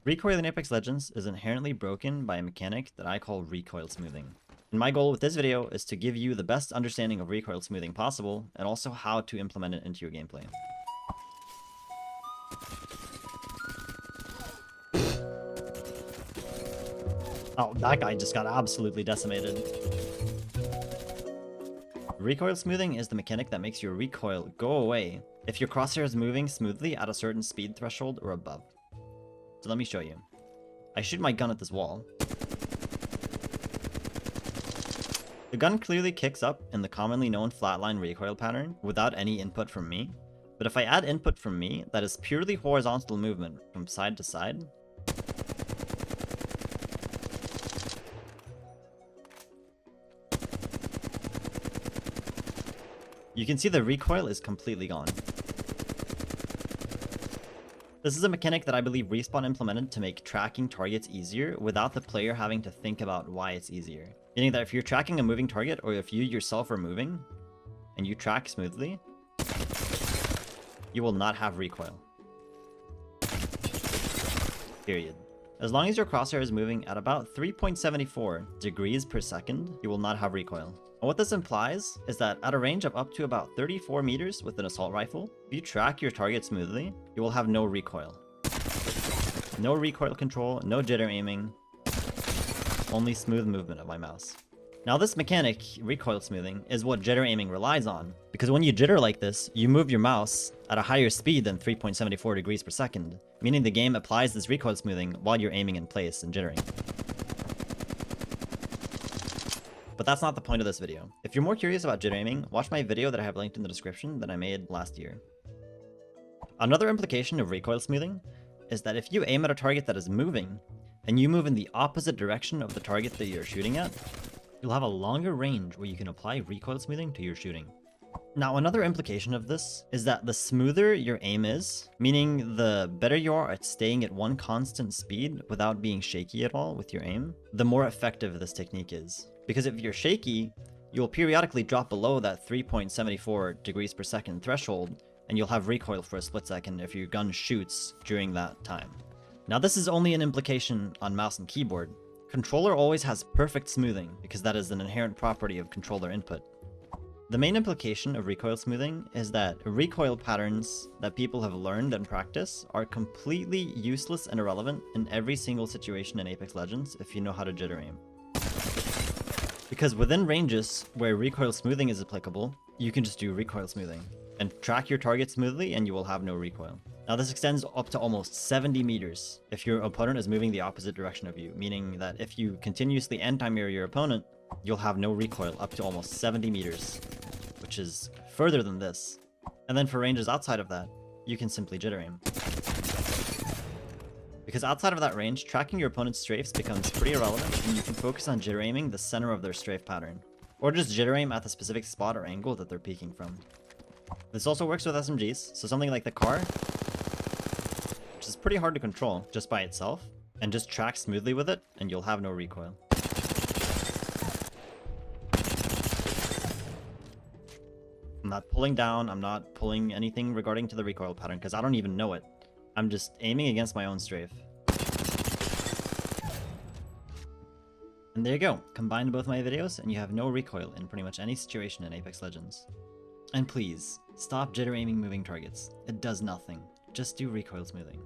Recoil in Apex Legends is inherently broken by a mechanic that I call recoil smoothing. And my goal with this video is to give you the best understanding of recoil smoothing possible, and also how to implement it into your gameplay. Oh, that guy just got absolutely decimated. Recoil smoothing is the mechanic that makes your recoil go away if your crosshair is moving smoothly at a certain speed threshold or above. So let me show you. I shoot my gun at this wall. The gun clearly kicks up in the commonly known flatline recoil pattern without any input from me. But if I add input from me, that is purely horizontal movement from side to side. You can see the recoil is completely gone. This is a mechanic that I believe Respawn implemented to make tracking targets easier without the player having to think about why it's easier. Meaning that if you're tracking a moving target, or if you yourself are moving, and you track smoothly, you will not have recoil. Period. As long as your crosshair is moving at about 3.74 degrees per second, you will not have recoil. And what this implies is that at a range of up to about 34 meters with an assault rifle, if you track your target smoothly, you will have no recoil. No recoil control, no jitter aiming, only smooth movement of my mouse. Now this mechanic, recoil smoothing, is what jitter aiming relies on, because when you jitter like this, you move your mouse at a higher speed than 3.74 degrees per second, meaning the game applies this recoil smoothing while you're aiming in place and jittering. But that's not the point of this video. If you're more curious about jitter aiming, watch my video that I have linked in the description that I made last year. Another implication of recoil smoothing is that if you aim at a target that is moving, and you move in the opposite direction of the target that you're shooting at, you'll have a longer range where you can apply recoil smoothing to your shooting. Now, another implication of this is that the smoother your aim is, meaning the better you are at staying at one constant speed without being shaky at all with your aim, the more effective this technique is. Because if you're shaky, you'll periodically drop below that 3.74 degrees per second threshold, and you'll have recoil for a split second if your gun shoots during that time. Now, this is only an implication on mouse and keyboard. Controller always has perfect smoothing, because that is an inherent property of controller input. The main implication of recoil smoothing is that recoil patterns that people have learned and practice are completely useless and irrelevant in every single situation in Apex Legends if you know how to jitter aim. Because within ranges where recoil smoothing is applicable, you can just do recoil smoothing and track your target smoothly and you will have no recoil. Now this extends up to almost 70 meters if your opponent is moving the opposite direction of you, meaning that if you continuously anti-mirror your opponent, you'll have no recoil up to almost 70 meters, which is further than this. And then for ranges outside of that, you can simply jitter aim. Because outside of that range, tracking your opponent's strafes becomes pretty irrelevant, and you can focus on jitter aiming the center of their strafe pattern, or just jitter aim at the specific spot or angle that they're peeking from. This also works with SMGs, so something like the car, which is pretty hard to control just by itself, and just track smoothly with it, and you'll have no recoil. I'm not pulling down, I'm not pulling anything regarding to the recoil pattern, because I don't even know it. I'm just aiming against my own strafe. And there you go. Combine both my videos and you have no recoil in pretty much any situation in Apex Legends. And please, stop jitter aiming moving targets. It does nothing. Just do recoil smoothing.